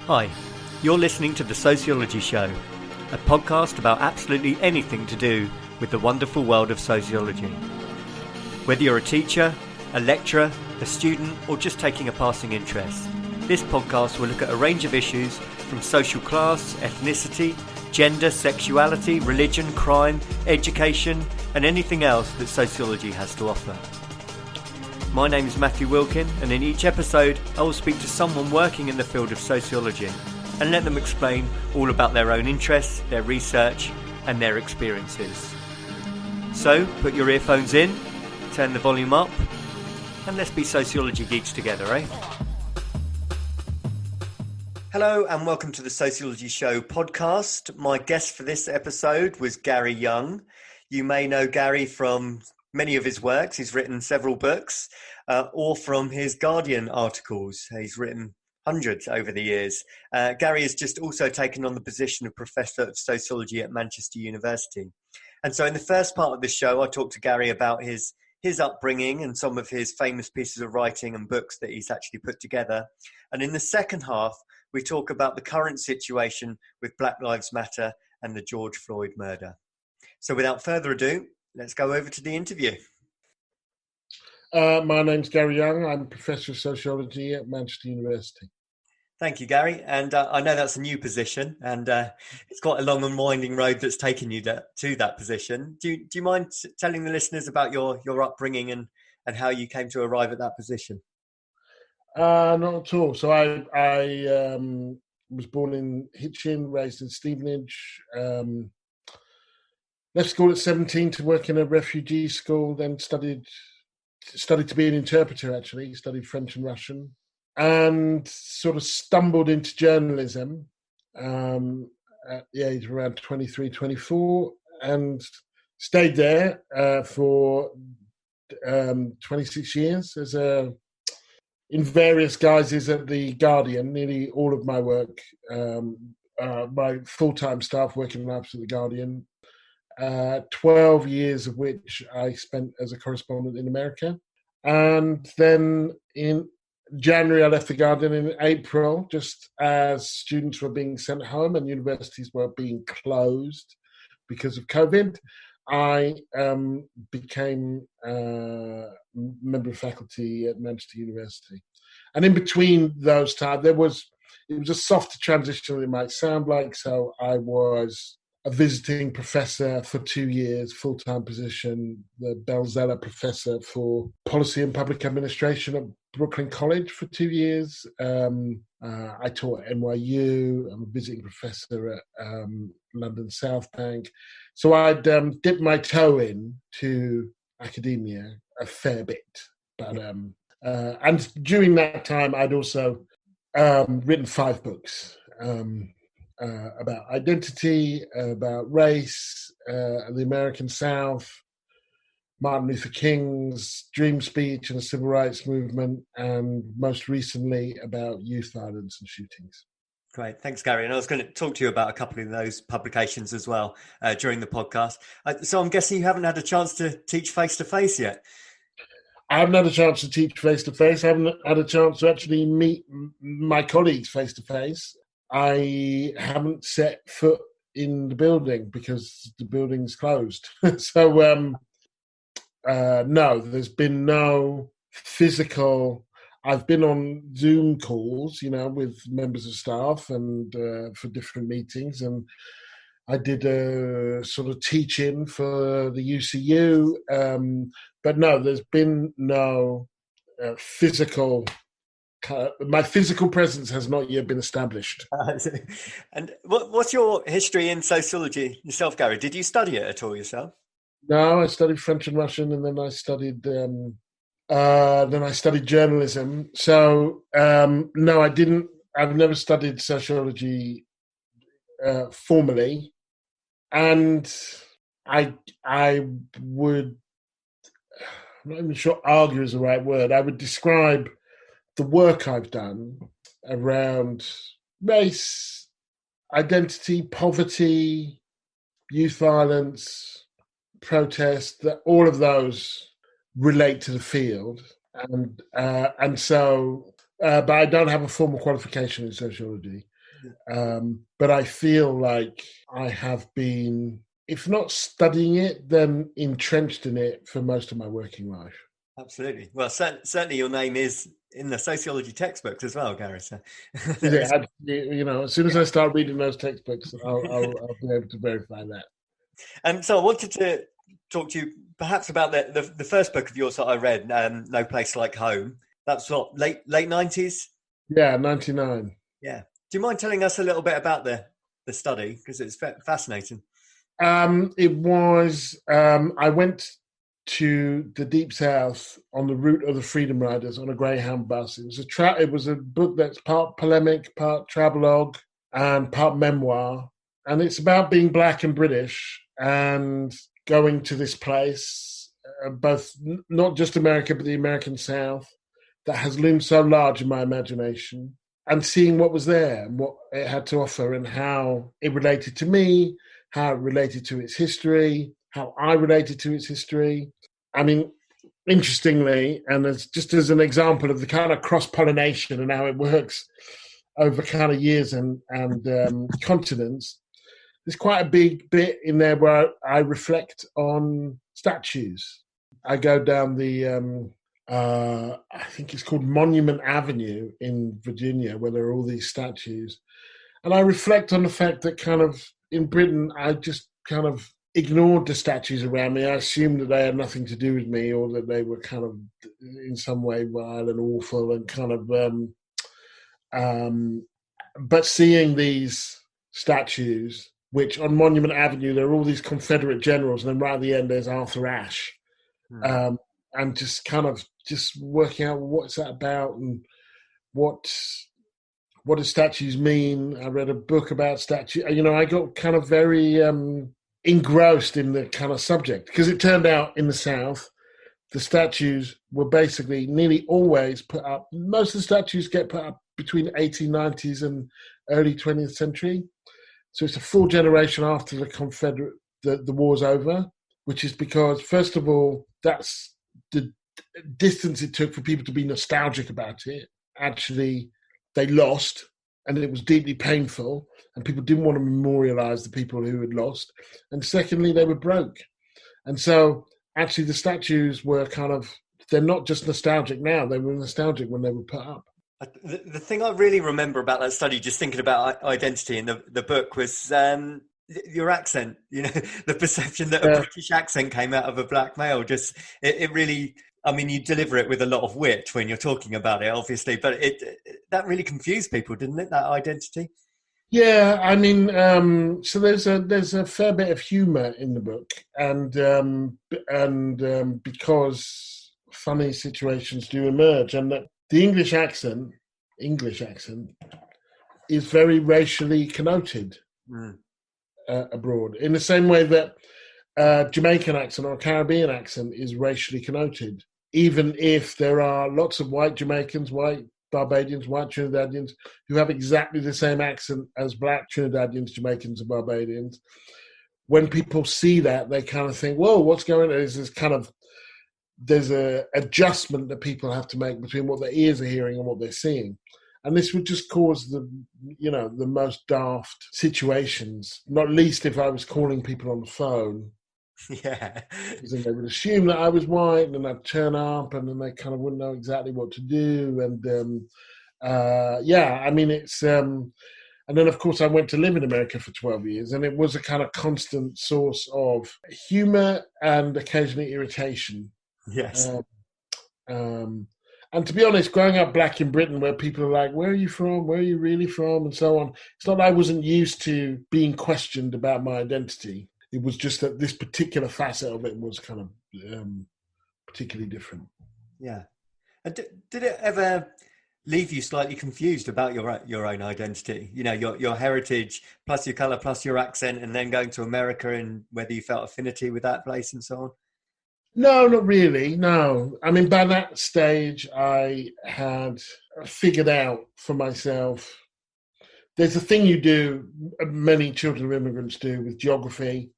Hi, you're listening to The Sociology Show, a podcast about absolutely anything to do with the wonderful world of sociology. Whether you're a teacher, a lecturer, a student, or just taking a passing interest, this podcast will look at a range of issues from social class, ethnicity, gender, sexuality, religion, crime, education, and anything else that sociology has to offer. My name is Matthew Wilkin, and in each episode I will speak to someone working in the field of sociology and let them explain all about their own interests, their research and their experiences. So put your earphones in, turn the volume up, and let's be sociology geeks together, eh? Hello and welcome to the Sociology Show podcast. My guest for this episode was Gary Younge. You may know Gary from many of his works. He's written several books, or from his Guardian articles. He's written hundreds over the years. Gary has just also taken on the position of Professor of Sociology at Manchester University. And so in the first part of the show, I talked to Gary about his upbringing and some of his famous pieces of writing and books that he's actually put together. And in the second half, we talk about the current situation with Blacklivesmatter and the George Floyd murder. So without further ado, let's go over to the interview. My name's Gary Younge. I'm Professor of Sociology at Manchester University. Thank you, Gary. And I know that's a new position, and it's quite a long and winding road that's taken you to that position. Do you mind telling the listeners about your upbringing and how you came to arrive at that position? Not at all. So I was born in Hitchin, raised in Stevenage. Left school at 17 to work in a refugee school, then studied to be an interpreter, actually. Studied French and Russian, and sort of stumbled into journalism at the age of around 23, 24, and stayed there for 26 years in various guises at the Guardian. Nearly all of my work, my full-time staff working lives at the Guardian. 12 years of which I spent as a correspondent in America. And then in January, I left the Guardian. In April, just as students were being sent home and universities were being closed because of COVID, I became a member of faculty at Manchester University. And in between those times, it was a softer transition than it might sound like. So I was a visiting professor for 2 years, full-time position, the Belzella Professor for Policy and Public Administration at Brooklyn College for 2 years. I taught at NYU. I'm a visiting professor at London South Bank. So I'd dipped my toe into academia a fair bit. But and during that time, I'd also written 5 books. About identity, about race, the American South, Martin Luther King's Dream Speech and the Civil Rights Movement, and most recently about youth violence and shootings. Great. Thanks, Gary. And I was going to talk to you about a couple of those publications as well during the podcast. So I'm guessing you haven't had a chance to teach face-to-face yet? I haven't had a chance to teach face-to-face. I haven't had a chance to actually meet my colleagues face-to-face. I haven't set foot in the building because the building's closed. So, no, there's been no physical. I've been on Zoom calls, with members of staff and for different meetings. And I did a sort of teach-in for the UCU. But no, there's been no physical. My physical presence has not yet been established. And what's your history in sociology yourself, Gary? Did you study it at all yourself? No, I studied French and Russian, and then I studied journalism. So no, I didn't. I've never studied sociology formally, and I would. I'm not even sure "argue" is the right word. I would describe the work I've done around race, identity, poverty, youth violence, protest, that all of those relate to the field. And so, but I don't have a formal qualification in sociology. But I feel like I have been, if not studying it, then entrenched in it for most of my working life. Absolutely. Well, certainly your name is in the sociology textbooks as well, Gary. So Is there it? is. As soon as I start reading those textbooks, I'll be able to verify that. And so I wanted to talk to you perhaps about the first book of yours that I read, No Place Like Home. That's what, late 90s? Yeah, 99. Yeah. Do you mind telling us a little bit about the study? Because it's fascinating. It was, I went to the Deep South on the route of the Freedom Riders on a Greyhound bus. It was a book that's part polemic, part travelogue, and part memoir. And it's about being black and British and going to this place, both not just America, but the American South, that has loomed so large in my imagination, and seeing what was there and what it had to offer and how it related to me, how it related to its history, how I related to its history. I mean, interestingly, and just as an example of the kind of cross-pollination and how it works over kind of years and continents, there's quite a big bit in there where I reflect on statues. I go down the I think it's called Monument Avenue in Virginia, where there are all these statues. And I reflect on the fact that kind of in Britain, I just kind of ignored the statues around me. I assumed that they had nothing to do with me, or that they were kind of in some way vile and awful and kind of, but seeing these statues, which on Monument Avenue, there are all these Confederate generals, and then right at the end, there's Arthur Ashe. And just kind of just working out what's that about and what do statues mean. I read a book about statues. I got kind of very engrossed in the kind of subject, because it turned out in the South, the statues were basically nearly always put up. Most of the statues get put up between 1890s and early 20th century. So it's a full generation after the war's over, which is because, first of all, that's the distance it took for people to be nostalgic about it. Actually, they lost, and it was deeply painful, and people didn't want to memorialize the people who had lost. And secondly, they were broke. And so actually the statues were they're not just nostalgic now, they were nostalgic when they were put up. The thing I really remember about that study, just thinking about identity in the book, was your accent. The perception that a British accent came out of a black male. Just it really. I mean, you deliver it with a lot of wit when you're talking about it, obviously, but that really confused people, didn't it? That identity. Yeah, I mean, so there's a fair bit of humour in the book, and because funny situations do emerge, and that the English accent is very racially connoted abroad, in the same way that Jamaican accent or Caribbean accent is racially connoted, even if there are lots of white Jamaicans, white Barbadians, white Trinidadians who have exactly the same accent as black Trinidadians, Jamaicans, and Barbadians. When people see that, they kind of think, "Whoa, what's going on?" There's a adjustment that people have to make between what their ears are hearing and what they're seeing. And this would just cause the most daft situations, not least if I was calling people on the phone. Yeah. Because then they would assume that I was white, and then I'd turn up, and then they kind of wouldn't know exactly what to do. And I mean, it's... and then, of course, I went to live in America for 12 years, and it was a kind of constant source of humor and occasionally irritation. Yes. And to be honest, growing up black in Britain, where people are like, "Where are you from? Where are you really from?" and so on, it's not that I wasn't used to being questioned about my identity. It was just that this particular facet of it was kind of particularly different. Yeah. And did it ever leave you slightly confused about your own identity? Your heritage, plus your colour, plus your accent, and then going to America, and whether you felt affinity with that place and so on? No, not really. No. I mean, by that stage, I had figured out for myself, there's a thing you do, many children of immigrants do, with geography,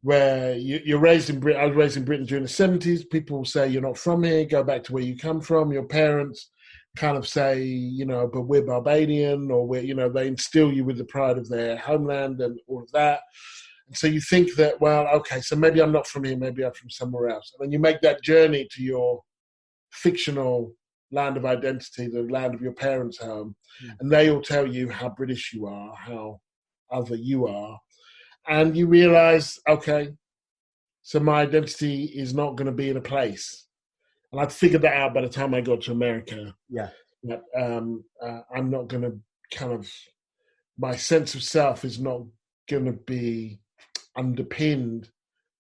where you're raised in Britain. I was raised in Britain during the 70s. People say you're not from here, go back to where you come from, your parents. kind of say, but we're Barbadian, or they instill you with the pride of their homeland and all of that. And so you think that, well, okay, so maybe I'm not from here, maybe I'm from somewhere else. And then you make that journey to your fictional land of identity, the land of your parents' home, and they all tell you how British you are, how other you are. And you realize, okay, so my identity is not going to be in a place. And I'd figured that out by the time I got to America. Yeah. That I'm not going to my sense of self is not going to be underpinned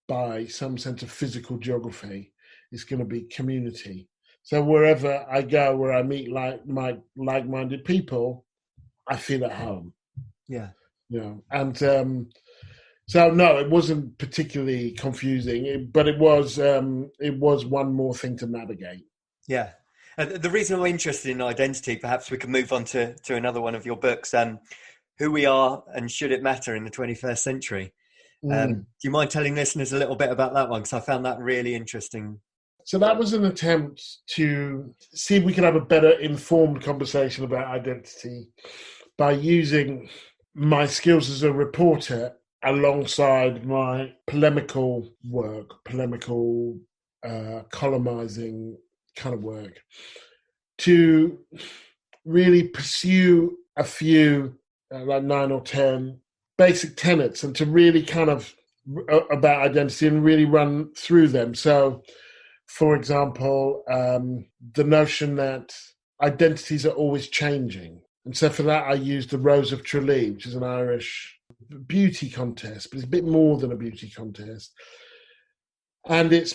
by some sense of physical geography. It's going to be community. So wherever I go, where I meet like-minded people, I feel at home. Yeah. And so no, it wasn't particularly confusing, but it was one more thing to navigate. Yeah. The reason I'm interested in identity, perhaps we can move on to another one of your books, Who We Are and Should It Matter in the 21st Century. Do you mind telling listeners a little bit about that one? Because I found that really interesting. So that was an attempt to see if we could have a better informed conversation about identity by using my skills as a reporter alongside my polemical columnizing kind of work, to really pursue a few, like 9 or 10 basic tenets, and to really kind of about identity and really run through them. So, for example, the notion that identities are always changing. And so for that, I used the Rose of Tralee, which is an Irish beauty contest, but it's a bit more than a beauty contest. And it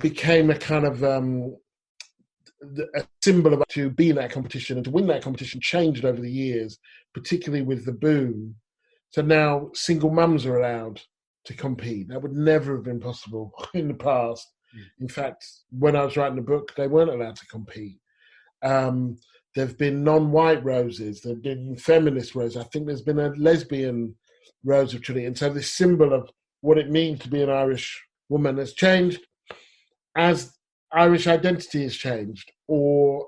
became a kind of a symbol of to be in that competition and to win that competition changed over the years, particularly with the boom. So now single mums are allowed to compete. That would never have been possible in the past. In fact, when I was writing the book, they weren't allowed to compete. There have been non-white roses. There have been feminist roses. I think there's been a lesbian Rose of Tralee. And so this symbol of what it means to be an Irish woman has changed as Irish identity has changed, or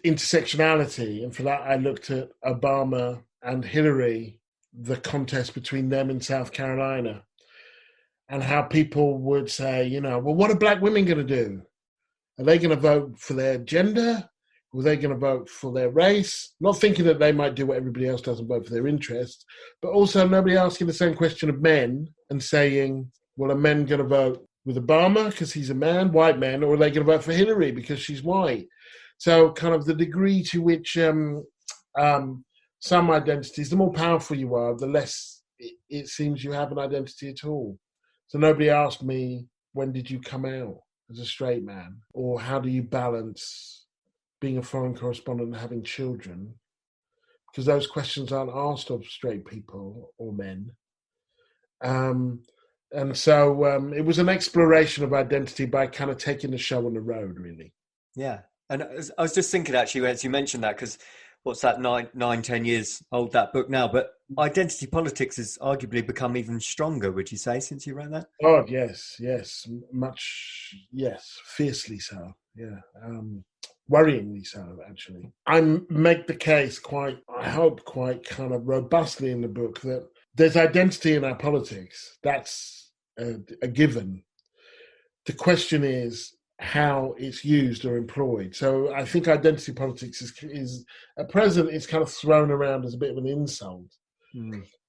intersectionality. And for that, I looked at Obama and Hillary, the contest between them in South Carolina, and how people would say, well, what are black women going to do? Are they going to vote for their gender? Or are they going to vote for their race? Not thinking that they might do what everybody else does and vote for their interests, but also nobody asking the same question of men and saying, well, are men going to vote with Obama because he's a man, white men, or are they going to vote for Hillary because she's white? So kind of the degree to which some identities, the more powerful you are, the less it seems you have an identity at all. So nobody asked me, when did you come out as a straight man? Or how do you balance being a foreign correspondent and having children? Because those questions aren't asked of straight people or men. And so it was an exploration of identity by kind of taking the show on the road, really. Yeah. And I was just thinking, actually, as you mentioned that, because what's that, 10 years old, that book now, but identity politics has arguably become even stronger, would you say, since you wrote that? Oh, yes, fiercely so, yeah. Worryingly so, actually. I make the case quite kind of robustly in the book that there's identity in our politics. That's a given. The question is how it's used or employed. So I think identity politics is at present, it's kind of thrown around as a bit of an insult.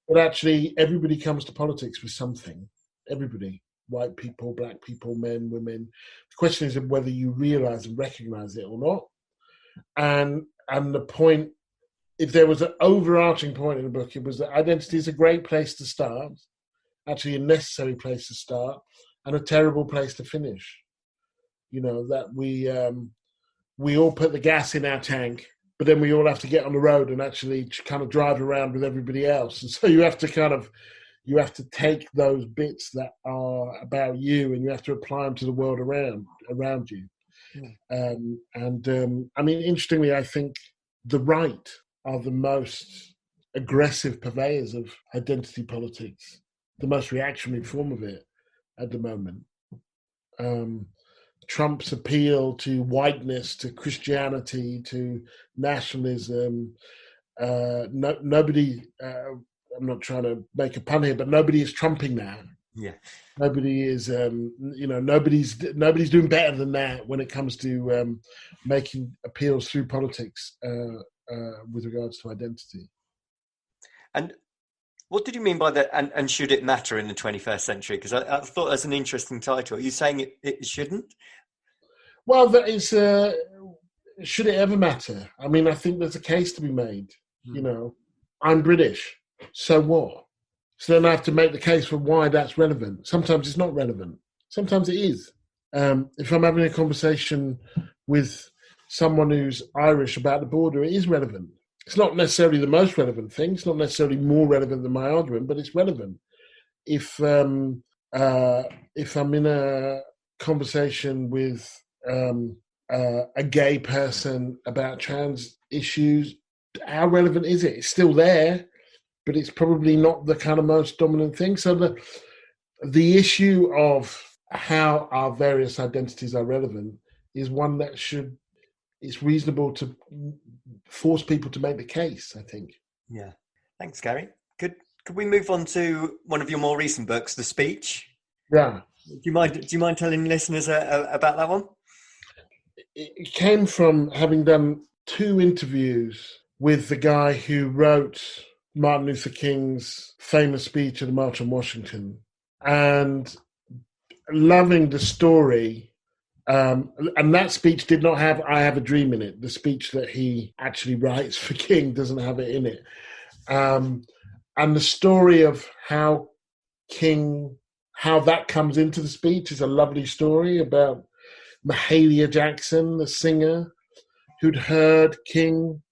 But actually, everybody comes to politics with something. Everybody. White people, black people, men, women. The question is whether you realize and recognize it or not. And the point, if there was an overarching point in the book, it was that identity is a great place to start, actually a necessary place to start, and a terrible place to finish. That we all put the gas in our tank, but then we all have to get on the road and actually kind of drive around with everybody else. And so you have to take those bits that are about you and you have to apply them to the world around you. I mean, interestingly, I think the right are the most aggressive purveyors of identity politics, the most reactionary form of it at the moment. Trump's appeal to whiteness, to Christianity, to nationalism. Nobody. I'm not trying to make a pun here, but nobody is trumping that. Yeah. Nobody is. Nobody's doing better than that when it comes to making appeals through politics with regards to identity. And what did you mean by that? And should it matter in the 21st century? Because I thought that's an interesting title. Are you saying it shouldn't? Well, that is. Should it ever matter? I mean, I think there's a case to be made. You know, I'm British, so what? So then I have to make the case for why that's relevant. Sometimes it's not relevant. Sometimes it is. If I'm having a conversation with someone who's Irish about the border, it is relevant. It's not necessarily the most relevant thing. It's not necessarily more relevant than my argument, but it's relevant. If I'm in a conversation with a gay person about trans issues, how relevant is it? It's still there, but it's probably not the kind of most dominant thing. So the issue of how our various identities are relevant is one that it's reasonable to force people to make the case, I think. Yeah. Thanks, Gary. Could we move on to one of your more recent books, The Speech? Yeah. Do you mind telling listeners about that one? It came from having done 2 interviews with the guy who wrote Martin Luther King's famous speech at the March on Washington, and loving the story. And that speech did not have "I Have a Dream" in it. The speech that he actually writes for King doesn't have it in it. And the story of how that comes into the speech is a lovely story about Mahalia Jackson, the singer, who'd heard King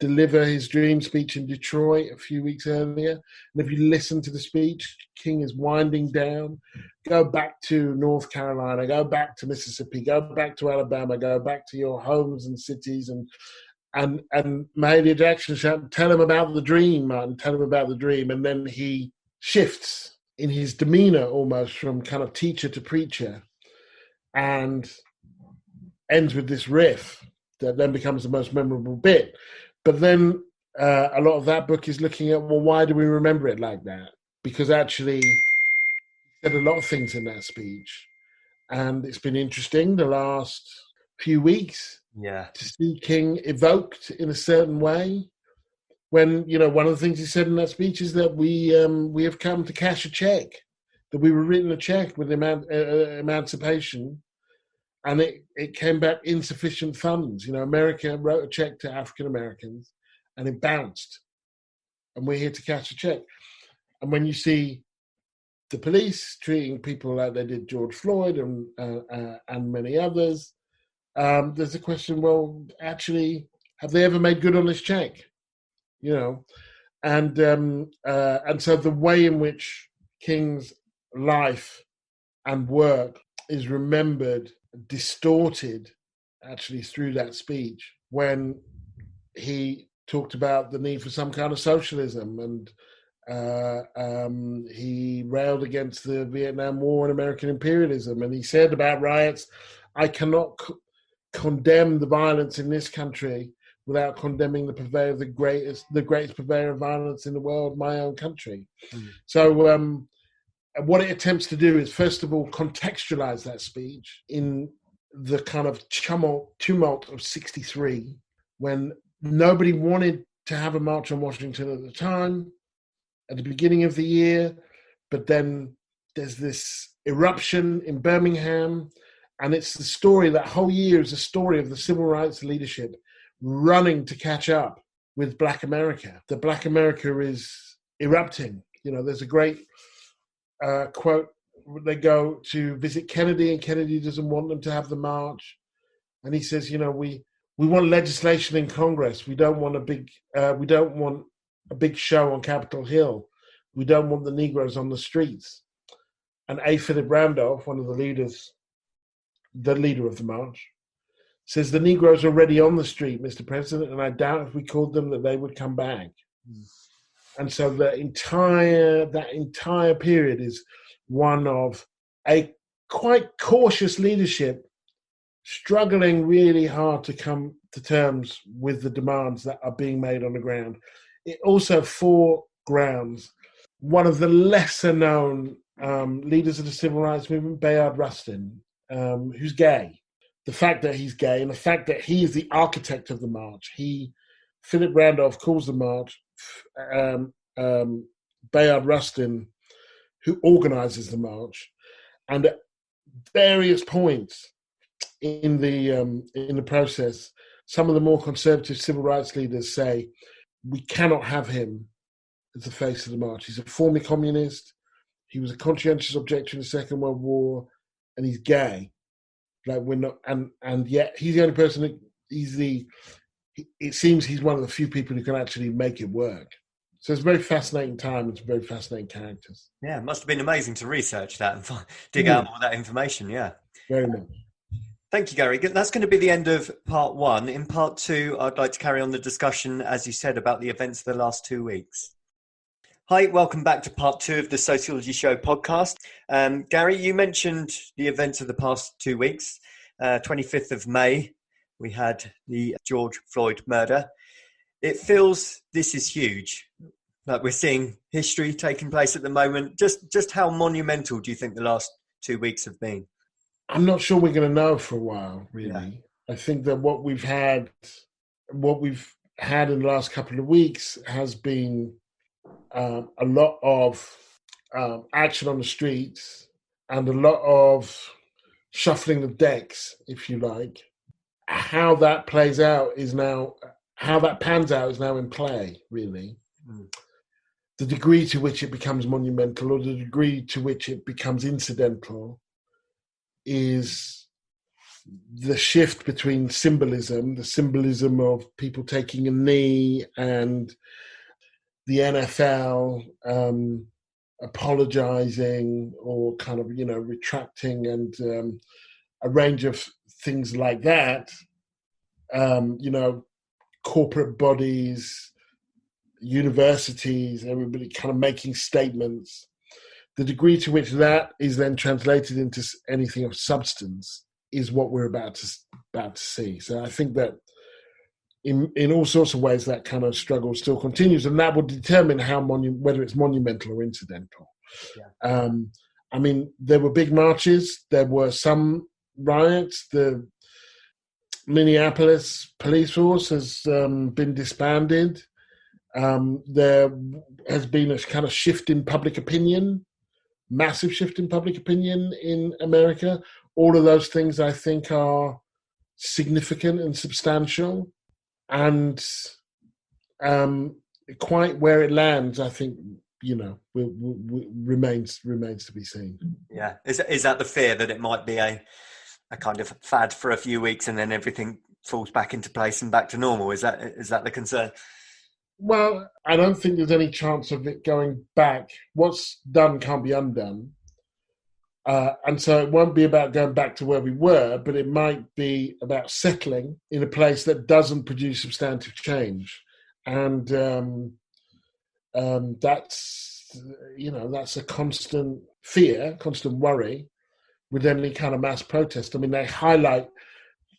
deliver his dream speech in Detroit a few weeks earlier. And if you listen to the speech, King is winding down. Go back to North Carolina, go back to Mississippi, go back to Alabama, go back to your homes and cities. And Mahalia Jackson shouted, "Tell him about the dream, Martin, tell him about the dream." And then he shifts in his demeanor almost from kind of teacher to preacher and ends with this riff that then becomes the most memorable bit. But then a lot of that book is looking at, well, why do we remember it like that? Because actually, he said a lot of things in that speech. And it's been interesting the last few weeks to see King evoked in a certain way. When, one of the things he said in that speech is that we have come to cash a check, that we were written a check with emancipation, and it came back insufficient funds. America wrote a check to African Americans, and it bounced. And we're here to cash a check. And when you see the police treating people like they did George Floyd and many others, there's a question, well, actually, have they ever made good on this check? And so the way in which King's life and work is remembered, distorted, actually, through that speech, when he talked about the need for some kind of socialism, and he railed against the Vietnam War and American imperialism, and he said about riots, "I cannot condemn the violence in this country without condemning the greatest purveyor of violence in the world, my own country." So what it attempts to do is, first of all, contextualize that speech in the kind of tumult of '63, when nobody wanted to have a march on Washington at the time, at the beginning of the year, but then there's this eruption in Birmingham, and it's the story, that whole year is a story of the civil rights leadership running to catch up with Black America. The Black America is erupting. There's a great quote. They go to visit Kennedy, and Kennedy doesn't want them to have the march, and he says, we want legislation in Congress. We don't want a big show on Capitol Hill. We don't want the Negroes on the streets. And A. Philip Randolph, one of the leaders, the leader of the march, says, "The Negroes are already on the street, Mr. President, and I doubt if we called them that they would come back." And so that entire period is one of a quite cautious leadership struggling really hard to come to terms with the demands that are being made on the ground. It also foregrounds one of the lesser known leaders of the civil rights movement, Bayard Rustin, who's gay. The fact that he's gay and the fact that he is the architect of the march. Philip Randolph calls the march. Bayard Rustin, who organizes the march, and at various points in the process, some of the more conservative civil rights leaders say we cannot have him as the face of the march. He's a former communist. He was a conscientious objector in the Second World War, and he's gay. Like we're not, and yet he's the only person that it seems he's one of the few people who can actually make it work. So it's a very fascinating time. It's very fascinating characters. Yeah, it must have been amazing to research that and dig out all that information. Yeah. Very much. Thank you, Gary. That's going to be the end of part one. In part two, I'd like to carry on the discussion, as you said, about the events of the last 2 weeks. Hi, welcome back to part two of the Sociology Show podcast. Gary, you mentioned the events of the past 2 weeks. 25th of May, we had the George Floyd murder. It feels this is huge. Like we're seeing history taking place at the moment. Just how monumental do you think the last 2 weeks have been? I'm not sure we're going to know for a while, really. Yeah. I think that what we've had in the last couple of weeks has been a lot of action on the streets and a lot of shuffling the decks, if you like. How that pans out is now in play, really. Mm. The degree to which it becomes monumental or the degree to which it becomes incidental is the shift between the symbolism of people taking a knee and the NFL apologizing or kind of, retracting and a range of things like that. Corporate bodies, universities, everybody kind of making statements. The degree to which that is then translated into anything of substance is what we're about to see. So I think that in all sorts of ways that kind of struggle still continues, and that will determine whether it's monumental or incidental. Yeah. There were big marches. There were some riots. The Minneapolis police force has been disbanded. There has been a kind of shift in public opinion, massive shift in public opinion in America. All of those things, I think, are significant and substantial. And quite where it lands, I think, remains to be seen. Yeah. Is that the fear that it might be a kind of fad for a few weeks and then everything falls back into place and back to normal? Is that the concern? Well, I don't think there's any chance of it going back. What's done can't be undone. And so it won't be about going back to where we were, but it might be about settling in a place that doesn't produce substantive change. And that's a constant fear, constant worry with any kind of mass protest. I mean, they highlight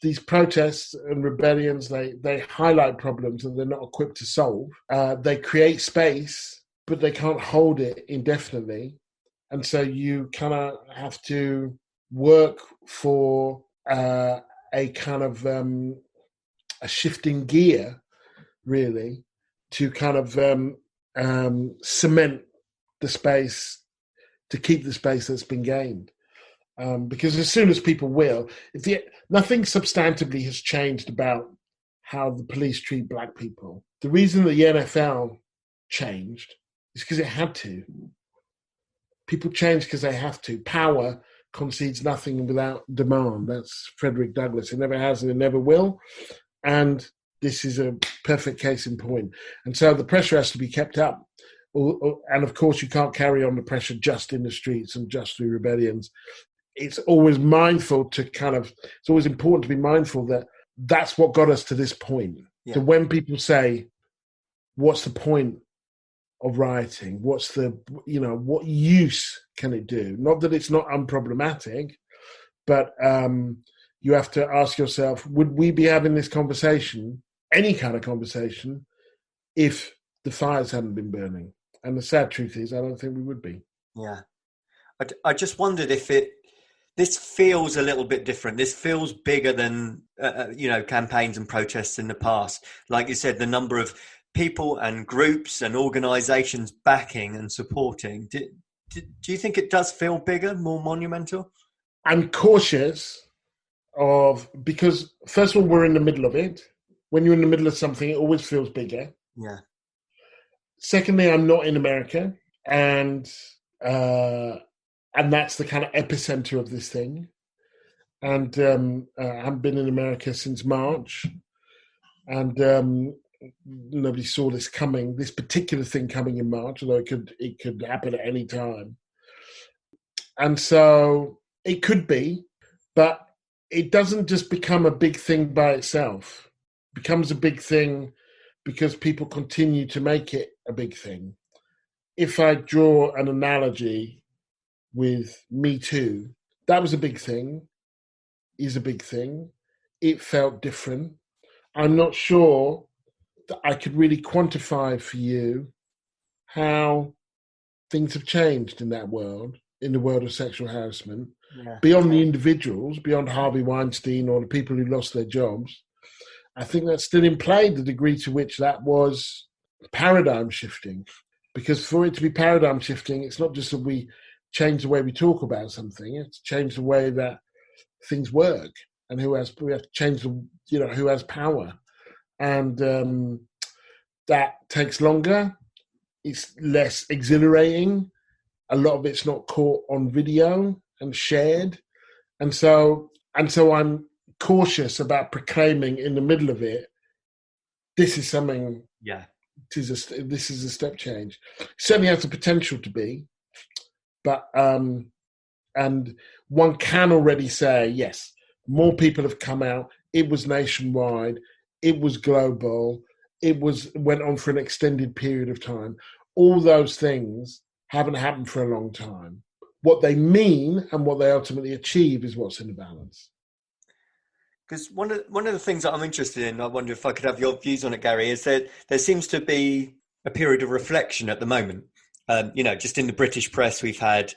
these protests and rebellions, they highlight problems that they're not equipped to solve. They create space, but they can't hold it indefinitely. And so you kind of have to work for a kind of a shifting gear, really, to kind of cement the space, to keep the space that's been gained. Because as soon as people nothing substantively has changed about how the police treat black people. The reason the NFL changed is because it had to. People change because they have to. Power concedes nothing without demand. That's Frederick Douglass. It never has and it never will. And this is a perfect case in point. And so the pressure has to be kept up. And of course, you can't carry on the pressure just in the streets and just through rebellions. It's always important to be mindful that that's what got us to this point. Yeah. So when people say, what's the point of rioting? What's what use can it do? Not that it's not unproblematic, but, you have to ask yourself, would we be having this conversation, any kind of conversation, if the fires hadn't been burning? And the sad truth is, I don't think we would be. Yeah. I just wondered if this feels a little bit different. This feels bigger than, campaigns and protests in the past. Like you said, the number of people and groups and organisations backing and supporting. Do you think it does feel bigger, more monumental? I'm cautious because first of all, we're in the middle of it. When you're in the middle of something, it always feels bigger. Yeah. Secondly, I'm not in America, and that's the kind of epicenter of this thing. And I haven't been in America since March, and nobody saw this coming, this particular thing coming in March, although it could happen at any time. And so it could be, but it doesn't just become a big thing by itself. It becomes a big thing because people continue to make it a big thing. If I draw an analogy with Me Too, that was a big thing, is a big thing. It felt different. I'm not sure that I could really quantify for you how things have changed in that world, in the world of sexual harassment, beyond the individuals, beyond Harvey Weinstein or the people who lost their jobs. I think that's still in play, the degree to which that was paradigm shifting. Because for it to be paradigm shifting, it's not just that we change the way we talk about something, it's change the way that things work and we have to change who has power. And that takes longer. It's less exhilarating. A lot of it's not caught on video and shared. And so I'm cautious about proclaiming in the middle of it, this is something, this is a step change. It certainly has the potential to be, but, and one can already say, yes, more people have come out. It was nationwide. It was global. Went on for an extended period of time. All those things haven't happened for a long time. What they mean and what they ultimately achieve is what's in the balance. Because one of the things that I'm interested in, I wonder if I could have your views on it, Gary, is that there seems to be a period of reflection at the moment. Just in the British press, we've had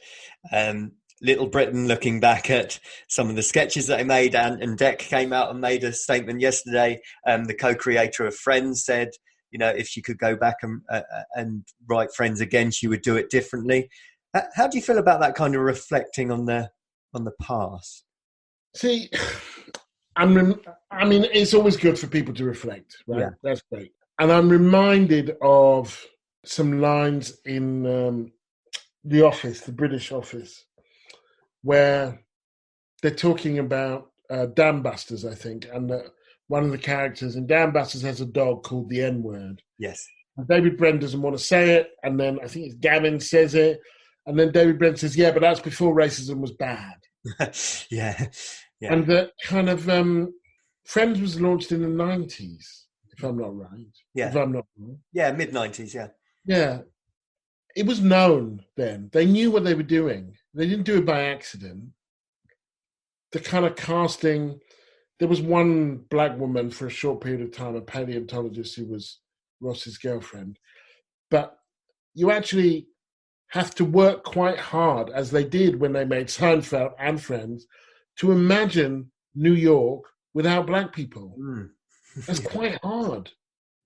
Little Britain looking back at some of the sketches that they made, and Dec came out and made a statement yesterday. The co-creator of Friends said, if she could go back and write Friends again, she would do it differently. How do you feel about that kind of reflecting on the past? See, it's always good for people to reflect, right? Yeah. That's great. And I'm reminded of some lines in The Office, the British Office, where they're talking about Dam Busters, I think, and one of the characters in Dam Busters has a dog called the N-word. Yes. And David Brent doesn't want to say it, and then I think it's Gavin says it, and then David Brent says, yeah, but that's before racism was bad. Yeah. And the kind of Friends was launched in the 90s, if I'm not right. Yeah. If I'm not wrong. Yeah, mid-90s, yeah. Yeah. It was known then. They knew what they were doing. They didn't do it by accident. The kind of casting, there was one black woman for a short period of time, a paleontologist who was Ross's girlfriend. But you actually have to work quite hard, as they did when they made Seinfeld and Friends, to imagine New York without black people. That's quite hard.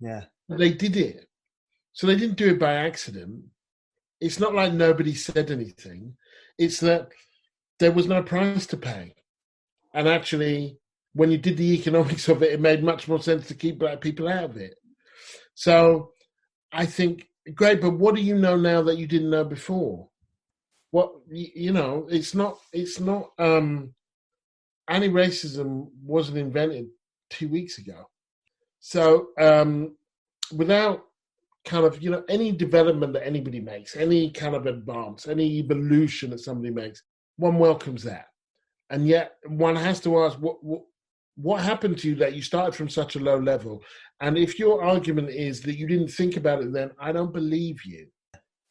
Yeah. But they did it. So they didn't do it by accident. It's not like nobody said anything. It's that there was no price to pay. And actually, when you did the economics of it, it made much more sense to keep black people out of it. So I think, great, but what do you know now that you didn't know before? It's not, anti-racism wasn't invented 2 weeks ago. So without kind of, any development that anybody makes, any kind of advance, any evolution that somebody makes, one welcomes that. And yet one has to ask, what happened to you that you started from such a low level? And if your argument is that you didn't think about it then, I don't believe you.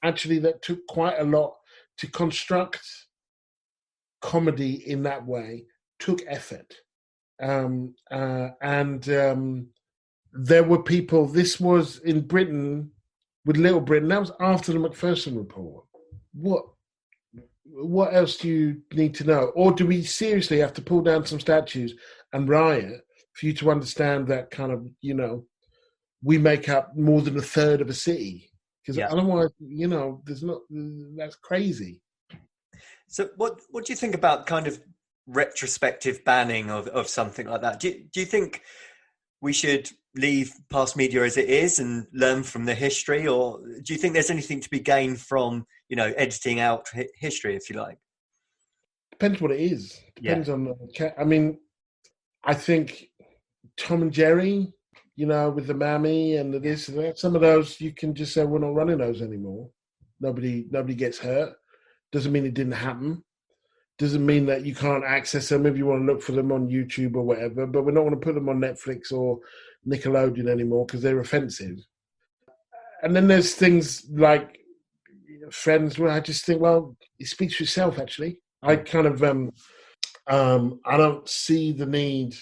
Actually, that took quite a lot to construct comedy in that way, took effort. and there were people. This was in Britain with Little Britain. That was after the Macpherson report. What else do you need to know? Or do we seriously have to pull down some statues and riot for you to understand that kind of, we make up more than a third of a city? Because otherwise, there's not. That's crazy. So, what do you think about kind of retrospective banning of something like that? Do you think we should leave past media as it is and learn from the history, or do you think there's anything to be gained from editing out history, if you like? Depends what it is. Depends on. I mean, I think Tom and Jerry, with the mammy and the this and that. Some of those you can just say we're not running those anymore. Nobody gets hurt. Doesn't mean it didn't happen. Doesn't mean that you can't access them if you want to look for them on YouTube or whatever. But we're not going to put them on Netflix or Nickelodeon anymore because they're offensive. And then there's things like Friends where I just think, well, it speaks for itself. Actually, I kind of I don't see the need.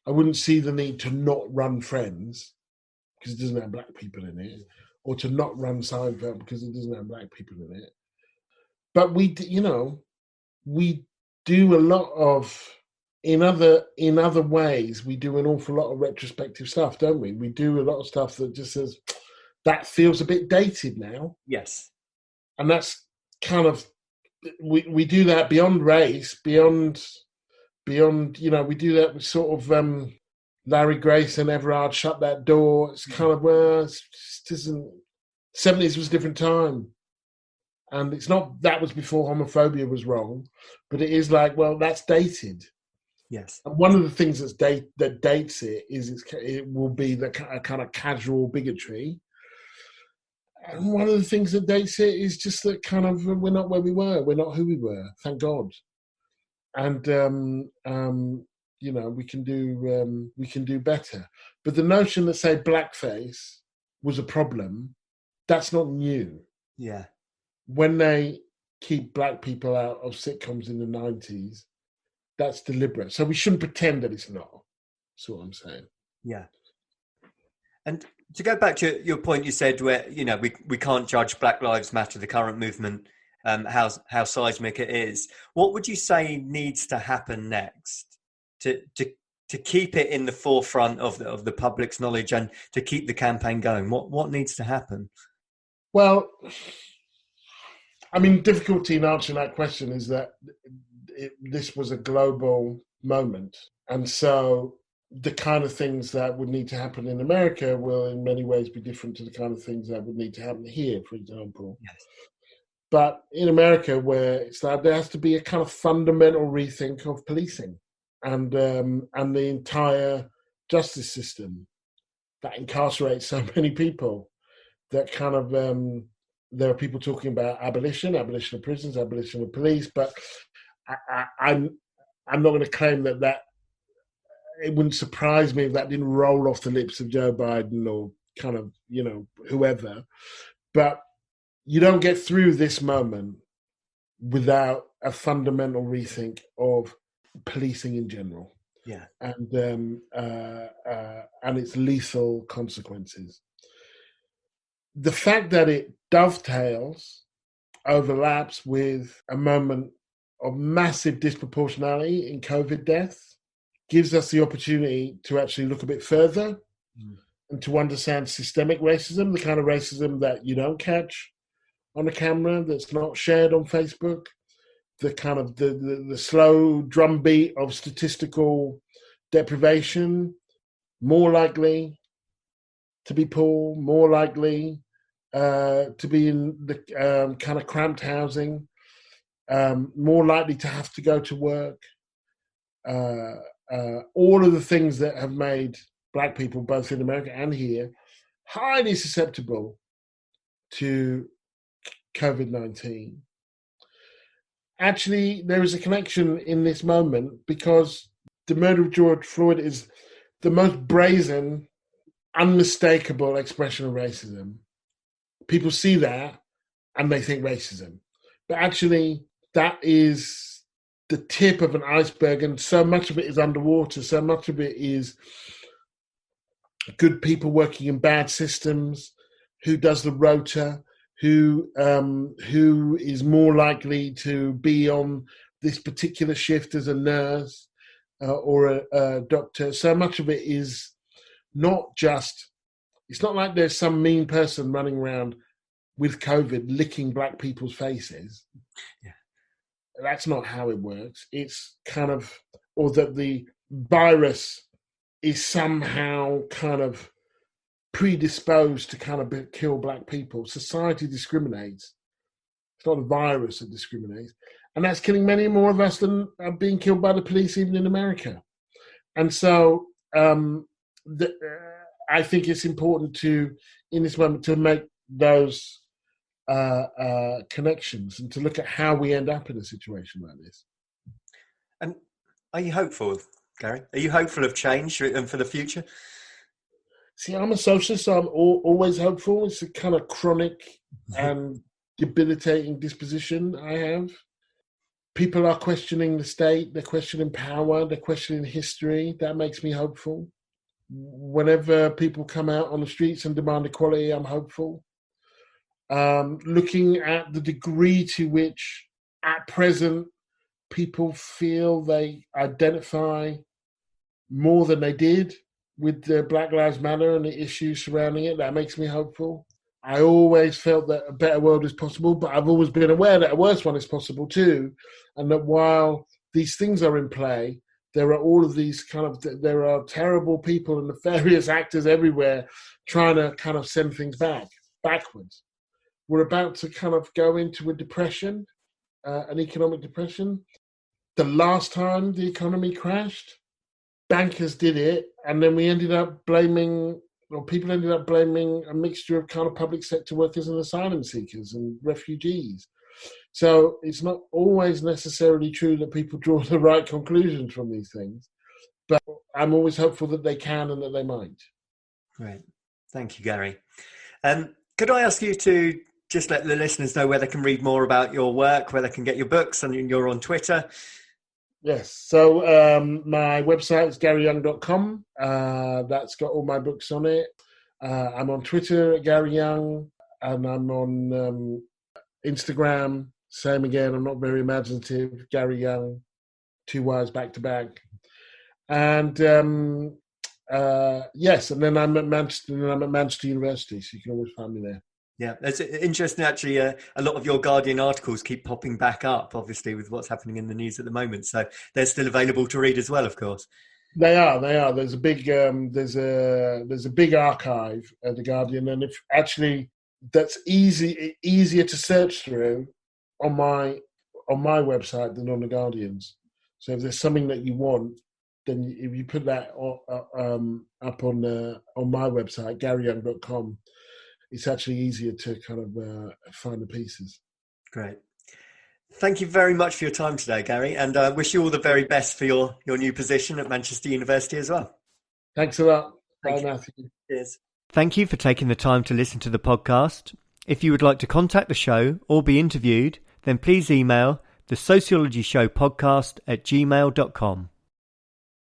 I wouldn't see the need to not run Friends because it doesn't have black people in it, or to not run Seinfeld because it doesn't have black people in it. But we do a lot of in other ways. We do an awful lot of retrospective stuff, don't we? We do a lot of stuff that just says that feels a bit dated now. Yes, and that's kind of we do that beyond race, beyond. We do that with sort of Larry Grace and Everard Shut That Door. It's kind of it just isn't. 70s was a different time. And it's not that was before homophobia was wrong, but it is like, well, that's dated. Yes. And one of the things that dates it is it will be the kind of casual bigotry. And one of the things that dates it is just that kind of we're not where we were. We're not who we were. Thank God. And we can do better. But the notion that, say, blackface was a problem, that's not new. Yeah. When they keep black people out of sitcoms in the 90s, that's deliberate. So we shouldn't pretend that it's not. That's what I'm saying. Yeah. And to go back to your point, you said where we can't judge Black Lives Matter, the current movement, how seismic it is. What would you say needs to happen next to keep it in the forefront of the public's knowledge and to keep the campaign going? What needs to happen? Well, I mean, difficulty in answering that question is that this was a global moment, and so the kind of things that would need to happen in America will in many ways be different to the kind of things that would need to happen here, for example. Yes. But in America, where it's like there has to be a kind of fundamental rethink of policing and the entire justice system that incarcerates so many people, that kind of there are people talking about abolition of prisons, abolition of police, but I'm not going to claim that it wouldn't surprise me if that didn't roll off the lips of Joe Biden or kind of whoever, but you don't get through this moment without a fundamental rethink of policing in general. Yeah, and its lethal consequences. The fact that it dovetails, overlaps with a moment of massive disproportionality in COVID deaths gives us the opportunity to actually look a bit further and to understand systemic racism, the kind of racism that you don't catch on a camera, that's not shared on Facebook, the kind of the slow drumbeat of statistical deprivation, more likely to be poor, more likely to be in the kind of cramped housing, more likely to have to go to work. All of the things that have made Black people, both in America and here, highly susceptible to COVID-19. Actually, there is a connection in this moment because the murder of George Floyd is the most brazen, unmistakable expression of racism. People see that and they think racism. But actually, that is the tip of an iceberg, and so much of it is underwater. So much of it is good people working in bad systems. Who does the rota? Who is more likely to be on this particular shift as a nurse or a doctor? So much of it is not just. It's not like there's some mean person running around with COVID licking black people's faces. Yeah. That's not how it works. It's kind of, or that the virus is somehow kind of predisposed to kind of kill black people. Society discriminates. It's not a virus that discriminates. And that's killing many more of us than are being killed by the police, even in America. And so I think it's important to, in this moment, to make those connections and to look at how we end up in a situation like this. And are you hopeful, Gary? Are you hopeful of change and for the future? See, I'm a socialist, so I'm always hopeful. It's a kind of chronic and debilitating disposition I have. People are questioning the state, they're questioning power, they're questioning history. That makes me hopeful. Whenever people come out on the streets and demand equality, I'm hopeful. Looking at the degree to which, at present, people feel they identify more than they did with the Blacklivesmatter and the issues surrounding it, that makes me hopeful. I always felt that a better world is possible, but I've always been aware that a worse one is possible too, and that while these things are in play, there are all of these there are terrible people and nefarious actors everywhere trying to kind of send things backwards. We're about to kind of go into a depression, an economic depression. The last time the economy crashed, bankers did it, and then people ended up blaming a mixture of kind of public sector workers and asylum seekers and refugees. So it's not always necessarily true that people draw the right conclusions from these things, but I'm always hopeful that they can and that they might. Great. Thank you, Gary. Could I ask you to just let the listeners know where they can read more about your work, where they can get your books, and you're on Twitter? Yes. So my website is garyyounge.com. That's got all my books on it. I'm on Twitter at Gary Younge, and I'm on Instagram. Same again. I'm not very imaginative. Gary Younge, 2 Y's back to back. And yes, and then I'm at Manchester University, so you can always find me there. Yeah, it's interesting actually. A lot of your Guardian articles keep popping back up, obviously, with what's happening in the news at the moment. So they're still available to read as well, of course. They are. There's a big archive at the Guardian, and if actually that's easier to search through on my website than on the Guardian's. So if there's something that you want, then if you put that up on my website, garyyounge.com, it's actually easier to kind of find the pieces. Great. Thank you very much for your time today, Gary, and I wish you all the very best for your new position at Manchester University as well. Thanks a lot. Bye, Matthew. Cheers. Thank you for taking the time to listen to the podcast. If you would like to contact the show or be interviewed, then please email the sociologyshowpodcast@gmail.com.